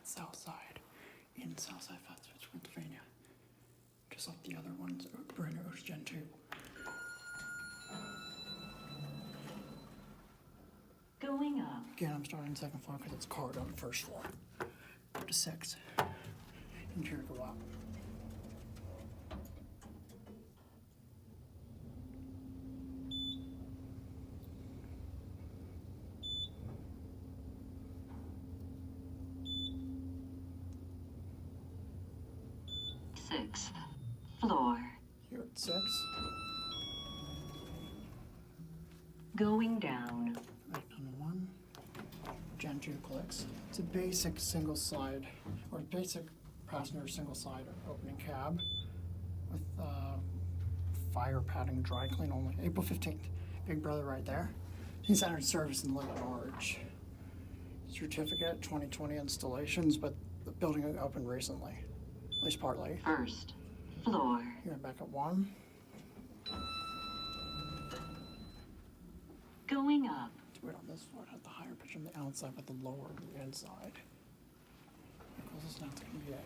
south side in Southside, Pennsylvania. Just like the other ones, brand new Otis Gen2. Going up. Again, I'm starting second floor because it's card on the first floor. Up to 6. Interior go up. Sixth floor. Here at 6. Going down. Right on the 1. Gen2 clicks. It's a basic single side, or basic passenger single side opening cab with fire padding, dry clean only. April 15th. Big Brother right there. He's entered service in Little Orange. Certificate 2020 installations, but the building opened recently, at least partly. First floor. Here back at 1. Going up. Let's wait on this floor. It has the higher pitch on the outside, but the lower on the inside. Closest now to be it.